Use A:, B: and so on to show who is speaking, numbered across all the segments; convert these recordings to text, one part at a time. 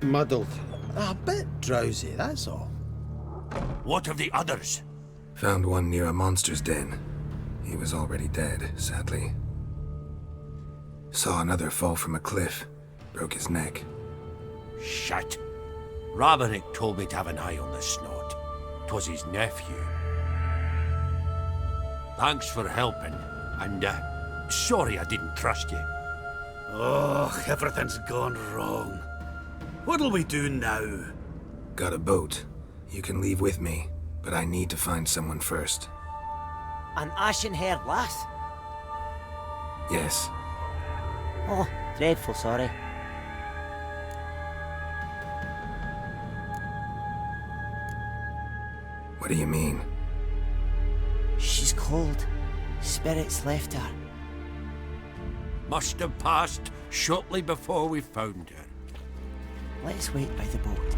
A: Muddled. A bit drowsy, that's all.
B: What of the others?
C: Found one near a monster's den. He was already dead, sadly. Saw another fall from a cliff. Broke his neck.
B: Shit. Roberick told me to have an eye on the snot. 'Twas his nephew. Thanks for helping, and sorry I didn't trust you.
D: Oh, everything's gone wrong. What'll we do now?
C: Got a boat. You can leave with me, but I need to find someone first.
E: An ashen-haired lass?
C: Yes.
E: Oh, dreadful sorry.
C: What do you mean?
E: She's cold. Spirits left her.
B: Must have passed shortly before we found her.
E: Let's wait by the boat.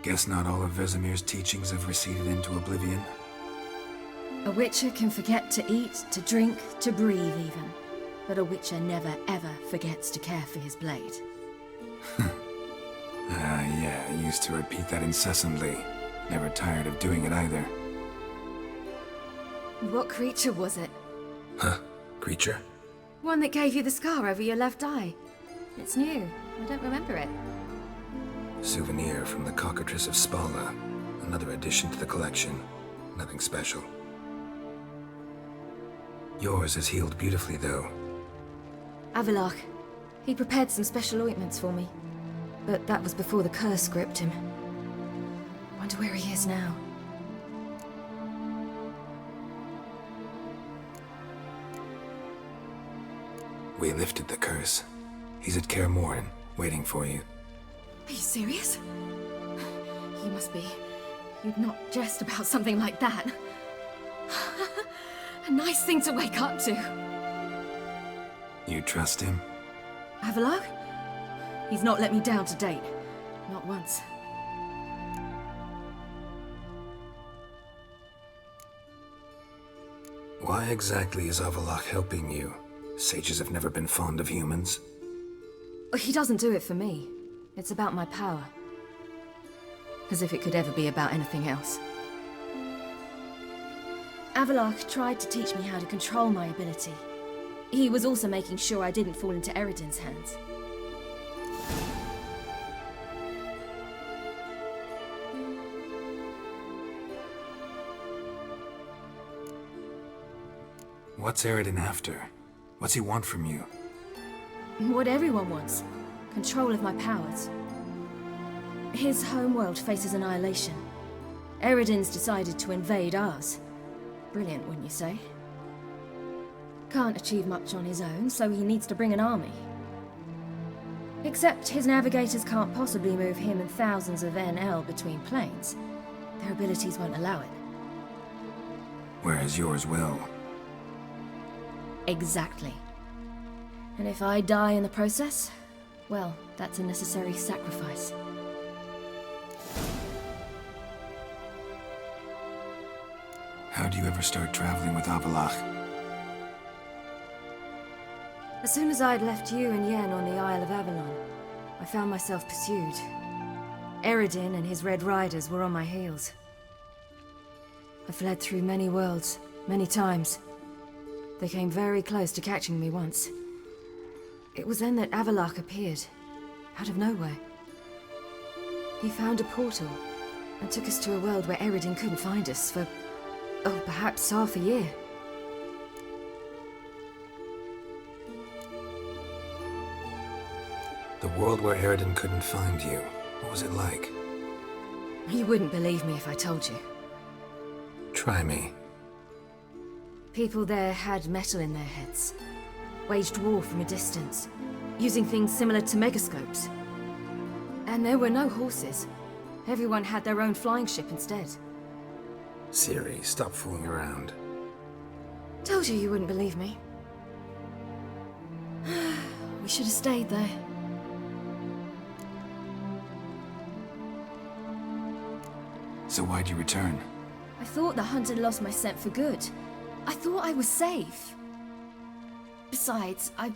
C: Guess not all of Vesemir's teachings have receded into oblivion.
F: A witcher can forget to eat, to drink, to breathe even. But a witcher never ever forgets to care for his blade.
C: Yeah, I used to repeat that incessantly. Never tired of doing it either.
F: What creature was it?
C: Huh? Creature?
F: One that gave you the scar over your left eye. It's new. I don't remember it.
C: Souvenir from the cockatrice of Spalna. Another addition to the collection. Nothing special. Yours is healed beautifully, though.
F: Avalach. He prepared some special ointments for me. But that was before the curse gripped him. Wonder where he is now.
C: We lifted the curse. He's at Kaer Morhen, waiting for you.
F: Are you serious? You must be. You'd not jest about something like that. A nice thing to wake up to.
C: You trust him?
F: Avallac'h? He's not let me down to date. Not once.
C: Why exactly is Avallac'h helping you? Sages have never been fond of humans.
F: He doesn't do it for me. It's about my power. As if it could ever be about anything else. Avallac'h tried to teach me how to control my ability. He was also making sure I didn't fall into Eredin's hands.
C: What's Eredin after? What's he want from you?
F: What everyone wants. Control of my powers. His homeworld faces annihilation. Eredin's decided to invade ours. Brilliant, wouldn't you say? Can't achieve much on his own, so he needs to bring an army. Except his navigators can't possibly move him and thousands of NL between planes. Their abilities won't allow it.
C: Whereas yours will.
F: Exactly. And if I die in the process, well, that's a necessary sacrifice.
C: How do you ever start traveling with Avallac'h?
F: As soon as I'd left you and Yen on the Isle of Avalon, I found myself pursued. Eredin and his Red Riders were on my heels. I fled through many worlds, many times. They came very close to catching me once. It was then that Avallac'h appeared, out of nowhere. He found a portal, and took us to a world where Eredin couldn't find us for, oh, perhaps half a year.
C: The world where Eredin couldn't find you. What was it like?
F: You wouldn't believe me if I told you.
C: Try me.
F: People there had metal in their heads, waged war from a distance, using things similar to megascopes. And there were no horses. Everyone had their own flying ship instead.
C: Siri, stop fooling around.
F: Told you wouldn't believe me. We should have stayed there.
C: So why'd you return?
F: I thought the hunt had lost my scent for good. I thought I was safe. Besides, I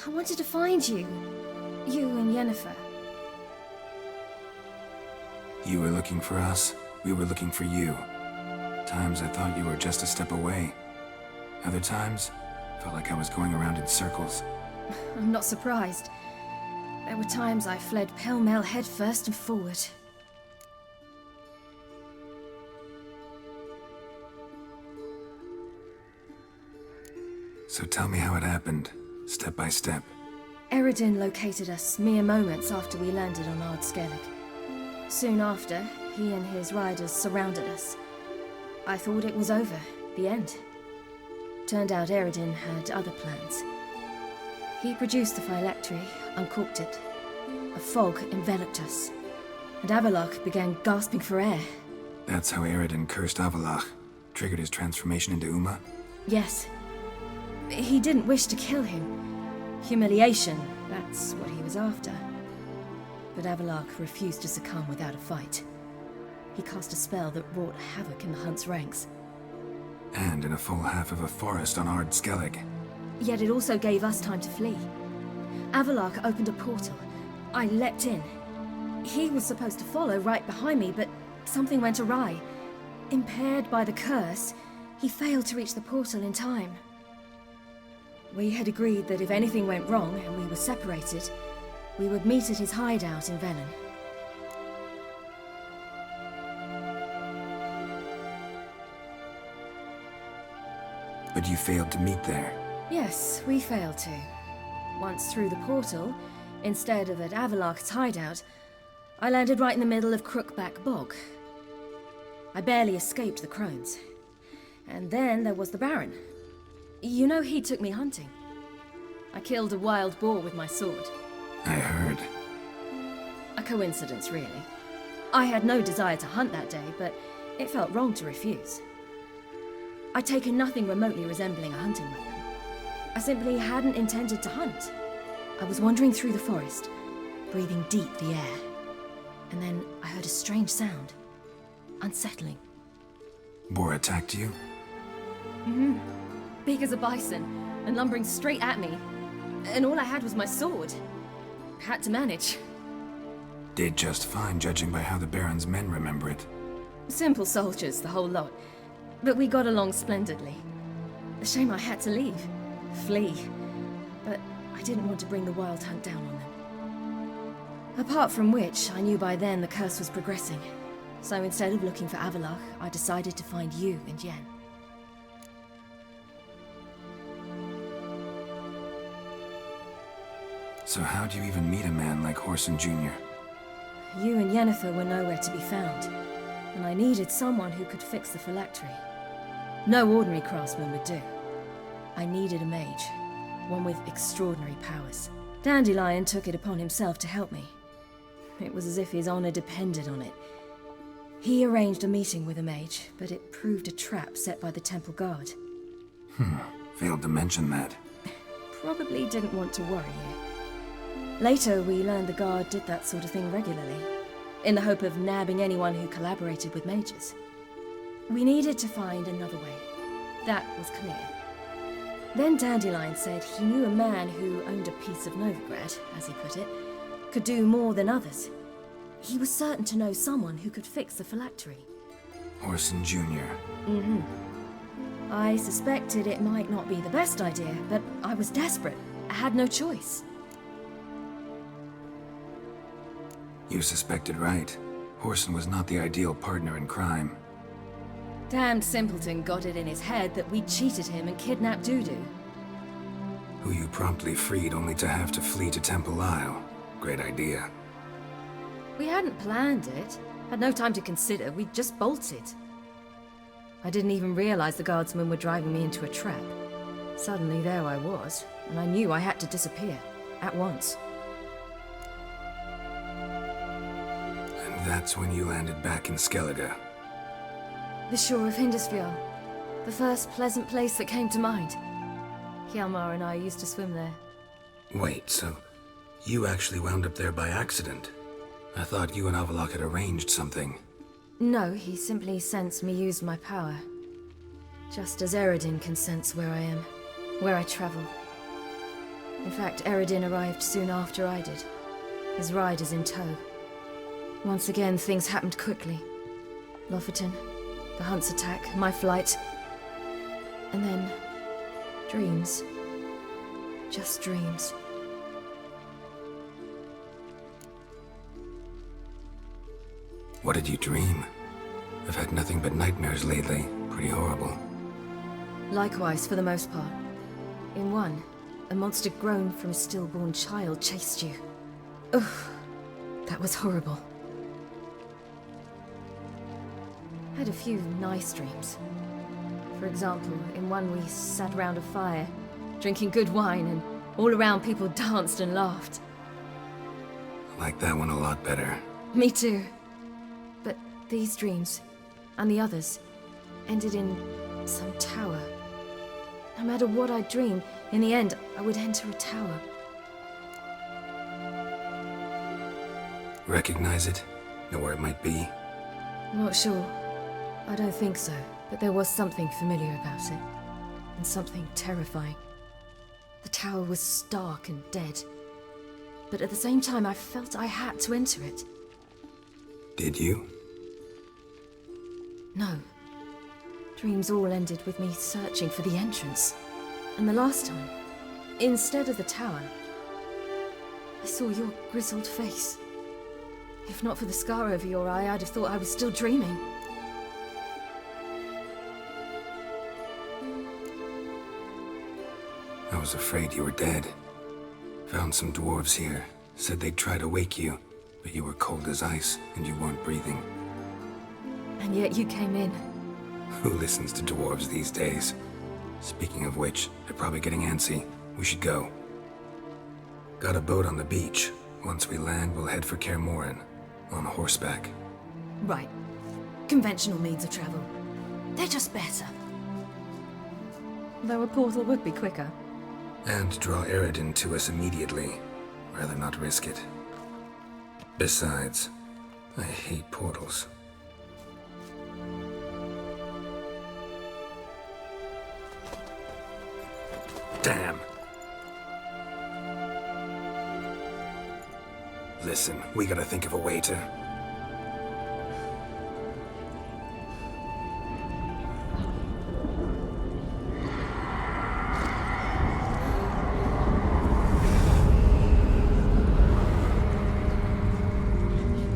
F: wanted to find you. You and Yennefer.
C: You were looking for us, we were looking for you. Times I thought you were just a step away. Other times, felt like I was going around in circles.
F: I'm not surprised. There were times I fled pell-mell headfirst and forward.
C: So tell me how it happened, step by step.
F: Eredin located us mere moments after we landed on Ard Skellig. Soon after, he and his riders surrounded us. I thought it was over, the end. Turned out Eredin had other plans. He produced the phylactery, uncorked it. A fog enveloped us, and Avallac'h began gasping for air.
C: That's how Eredin cursed Avallac'h, triggered his transformation into Uma?
F: Yes. He didn't wish to kill him. Humiliation, that's what he was after. But Avallac'h refused to succumb without a fight. He cast a spell that wrought havoc in the hunt's ranks.
C: And in a full half of a forest on Ard Skellig.
F: Yet it also gave us time to flee. Avallac'h opened a portal. I leapt in. He was supposed to follow right behind me, but something went awry. Impaired by the curse, he failed to reach the portal in time. We had agreed that if anything went wrong and we were separated, we would meet at his hideout in Velen.
C: But you failed to meet there.
F: Yes, we failed to. Once through the portal, instead of at Avallac'h's hideout, I landed right in the middle of Crookback Bog. I barely escaped the crones. And then there was the Baron. You know, he took me hunting. I killed a wild boar with my sword.
C: I heard.
F: A coincidence, really. I had no desire to hunt that day, but it felt wrong to refuse. I'd taken nothing remotely resembling a hunting weapon. I simply hadn't intended to hunt. I was wandering through the forest, breathing deep the air. And then I heard a strange sound. Unsettling.
C: Boar attacked you?
F: Big as a bison, and lumbering straight at me. And all I had was my sword. Had to manage.
C: Did just fine, judging by how the Baron's men remember it.
F: Simple soldiers, the whole lot. But we got along splendidly. A shame I had to leave. Flee. But I didn't want to bring the wild hunt down on them. Apart from which, I knew by then the curse was progressing. So instead of looking for Avallac'h, I decided to find you and Yen.
C: So how'd you even meet a man like Whoreson Jr.?
F: You and Yennefer were nowhere to be found, and I needed someone who could fix the phylactery. No ordinary craftsman would do. I needed a mage, one with extraordinary powers. Dandelion took it upon himself to help me. It was as if his honor depended on it. He arranged a meeting with a mage, but it proved a trap set by the temple guard.
C: Failed to mention that.
F: Probably didn't want to worry you. Later, we learned the guard did that sort of thing regularly, in the hope of nabbing anyone who collaborated with mages. We needed to find another way. That was clear. Then Dandelion said he knew a man who owned a piece of Novigrad, as he put it, could do more than others. He was certain to know someone who could fix the phylactery.
C: Whoreson Jr.
F: I suspected it might not be the best idea, but I was desperate. I had no choice.
C: You suspected right. Whoreson was not the ideal partner in crime.
F: Damned simpleton got it in his head that we'd cheated him and kidnapped Dudu.
C: Who you promptly freed only to have to flee to Temple Isle. Great idea.
F: We hadn't planned it. Had no time to consider. We just bolted. I didn't even realize the guardsmen were driving me into a trap. Suddenly there I was, and I knew I had to disappear. At once.
C: And that's when you landed back in Skellige.
F: The shore of Hindisfjord. The first pleasant place that came to mind. Hjalmar and I used to swim there.
C: Wait, so you actually wound up there by accident? I thought you and Avallac'h had arranged something.
F: No, he simply sensed me use my power. Just as Eredin can sense where I am, where I travel. In fact, Eredin arrived soon after I did. His riders in tow. Once again, things happened quickly. Lofoten, the hunt's attack, my flight. And then, dreams. Just dreams.
C: What did you dream? I've had nothing but nightmares lately. Pretty horrible.
F: Likewise, for the most part. In one, a monster grown from a stillborn child chased you. Ugh, that was horrible. I had a few nice dreams. For example, in one we sat around a fire, drinking good wine, and all around people danced and laughed.
C: I like that one a lot better.
F: Me too. But these dreams, and the others, ended in some tower. No matter what I dreamed, in the end, I would enter a tower.
C: Recognize it? Know where it might be?
F: Not sure. I don't think so, but there was something familiar about it. And something terrifying. The tower was stark and dead. But at the same time, I felt I had to enter it.
C: Did you?
F: No. Dreams all ended with me searching for the entrance. And the last time, instead of the tower, I saw your grizzled face. If not for the scar over your eye, I'd have thought I was still dreaming.
C: I was afraid you were dead. Found some dwarves here. Said they'd try to wake you, but you were cold as ice and you weren't breathing.
F: And yet you came in.
C: Who listens to dwarves these days? Speaking of which, they're probably getting antsy. We should go. Got a boat on the beach. Once we land, we'll head for Kaer Morhen. On horseback.
F: Right. Conventional means of travel. They're just better. Though a portal would be quicker.
C: And draw Eredin to us immediately. Rather not risk it. Besides, I hate portals. Damn. Listen, we gotta think of a way to...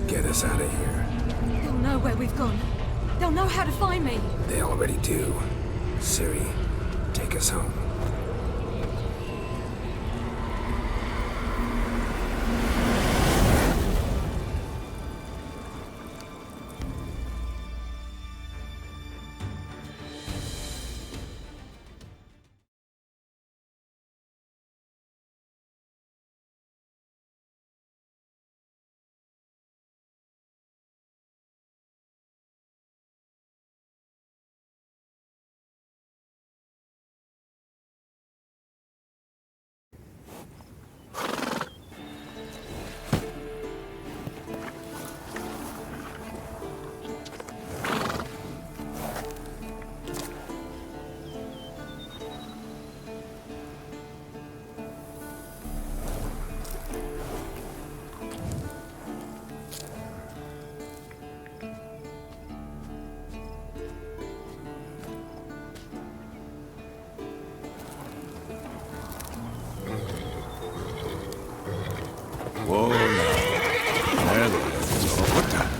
C: Get us out of here.
F: They'll know where we've gone. They'll know how to find me.
C: They already do. Siri, take us home.
B: Whoa, now. There, there. Oh, what the?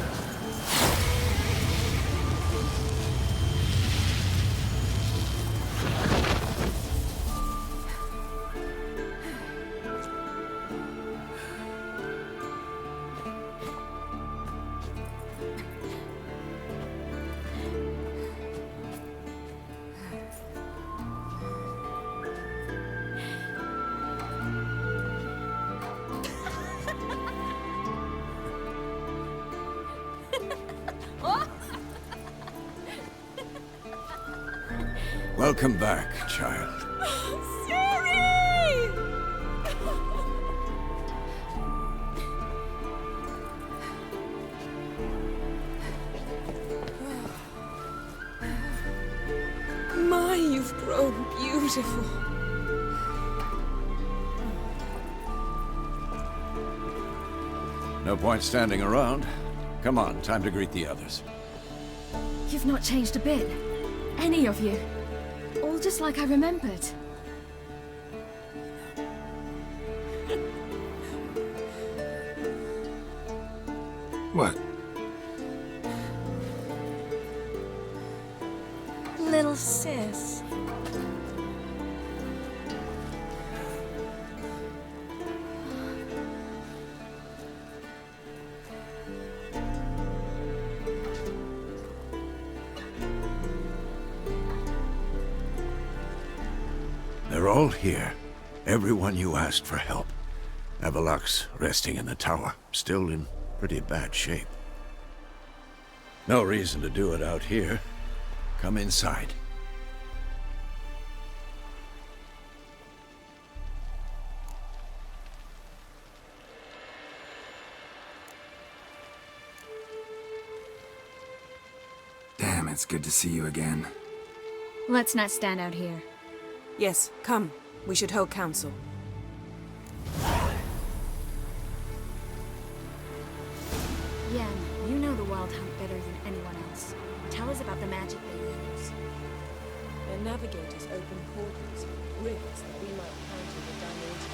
B: Welcome back, child.
F: Siri!
G: My, you've grown beautiful.
B: No point standing around. Come on, time to greet the others.
F: You've not changed a bit. Any of you. All just like I remembered.
C: What?
G: Little sis.
B: They're all here. Everyone you asked for help. Avalok's resting in the tower, still in pretty bad shape. No reason to do it out here. Come inside.
C: Damn, it's good to see you again.
F: Let's not stand out here.
G: Yes, come. We should hold council.
F: Yen, you know the Wild Hunt better than anyone else. Tell us about the magic they use.
G: Their navigators open portals, rifts that we might counter the damage.